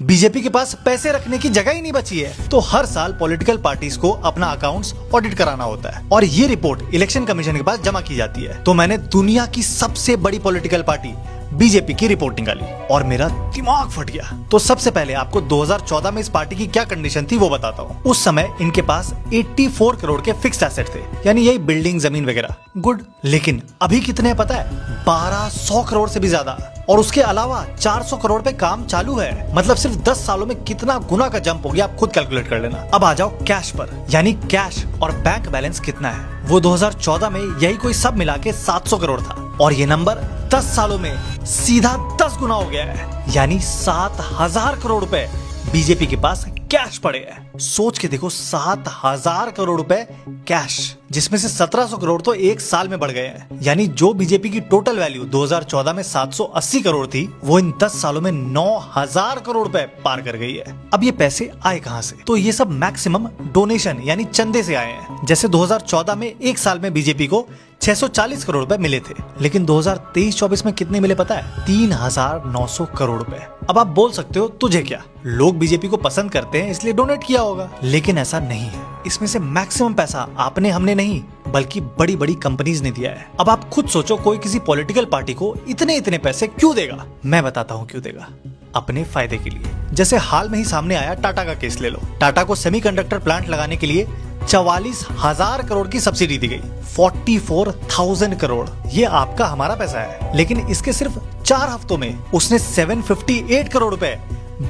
BJP के पास पैसे रखने की जगह ही नहीं बची है। तो हर साल पॉलिटिकल पार्टीज को अपना अकाउंट्स ऑडिट कराना होता है और ये रिपोर्ट इलेक्शन कमीशन के पास जमा की जाती है। तो मैंने दुनिया की सबसे बड़ी पॉलिटिकल पार्टी बीजेपी की रिपोर्ट निकाली और मेरा दिमाग फट गया। तो सबसे पहले आपको 2014 में इस पार्टी की क्या कंडीशन थी वो बताता हूँ। उस समय इनके पास 84 करोड़ के फिक्स्ड एसेट थे, यानी यही बिल्डिंग, जमीन वगैरह। गुड। लेकिन अभी कितने हैं पता है? 1200 करोड़ से भी ज्यादा। और उसके अलावा 400 करोड़ पे काम चालू है। मतलब सिर्फ 10 सालों में कितना गुना का जंप हो गया, आप खुद कैलकुलेट कर लेना। अब आ जाओ कैश पर, यानी कैश और बैंक बैलेंस कितना है। वो 2014 में यही कोई सब मिला के 700 करोड़ था और ये नंबर 10 सालों में सीधा 10 गुना हो गया है, यानी 7000 करोड़ रुपए बीजेपी के पास कैश पड़े हैं। सोच के देखो, 7000 करोड़ रुपए कैश, जिसमें से 1700 करोड़ तो एक साल में बढ़ गए हैं। यानी जो बीजेपी की टोटल वैल्यू 2014 में 780 करोड़ थी, वो इन 10 सालों में 9000 करोड़ रुपए पार कर गई है। अब ये पैसे आए कहां से? तो ये सब मैक्सिमम डोनेशन यानी चंदे से आए हैं। जैसे 2014 में एक साल में बीजेपी को 640 करोड़ रुपए मिले थे, लेकिन 2023-24 में कितने मिले पता है? 3900 करोड़ रुपए। अब आप बोल सकते हो तुझे क्या, लोग बीजेपी को पसंद करते हैं इसलिए डोनेट किया होगा, लेकिन ऐसा नहीं है। इसमें से मैक्सिमम पैसा आपने, हमने नहीं, बल्कि बड़ी बड़ी कंपनीज ने दिया है। अब आप खुद सोचो, कोई किसी पॉलिटिकल पार्टी को इतने इतने पैसे क्यों देगा? मैं बताता हूँ क्यों देगा। अपने फायदे के लिए। जैसे हाल में ही सामने आया टाटा का केस ले लो। टाटा को सेमीकंडक्टर प्लांट लगाने के लिए 44,000 करोड़ की सब्सिडी दी गई। 44,000 करोड़, ये आपका हमारा पैसा है। लेकिन इसके सिर्फ 4 हफ्तों में उसने 758 करोड़ रुपए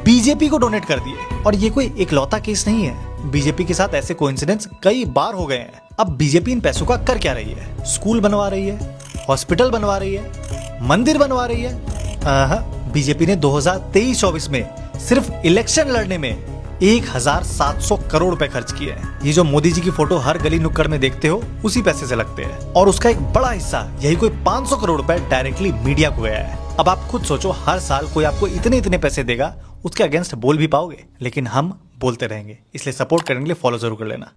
बीजेपी को डोनेट कर दिए। और ये कोई इकलौता केस नहीं है, बीजेपी के साथ ऐसे कोइंसिडेंस कई बार हो गए हैं। अब बीजेपी इन पैसों का कर क्या रही है? स्कूल बनवा रही है, हॉस्पिटल बनवा रही है, मंदिर बनवा रही है। बीजेपी ने 2023-24 में सिर्फ इलेक्शन लड़ने में 1700 करोड़ रुपए खर्च किए हैं। ये जो मोदी जी की फोटो हर गली नुक्कड़ में देखते हो, उसी पैसे से लगते हैं। और उसका एक बड़ा हिस्सा, यही कोई 500 करोड़ रुपए डायरेक्टली मीडिया को गया है। अब आप खुद सोचो, हर साल कोई आपको इतने इतने पैसे देगा, उसके अगेंस्ट बोल भी पाओगे? लेकिन हम बोलते रहेंगे, इसलिए सपोर्ट करने के लिए फॉलो जरूर कर लेना।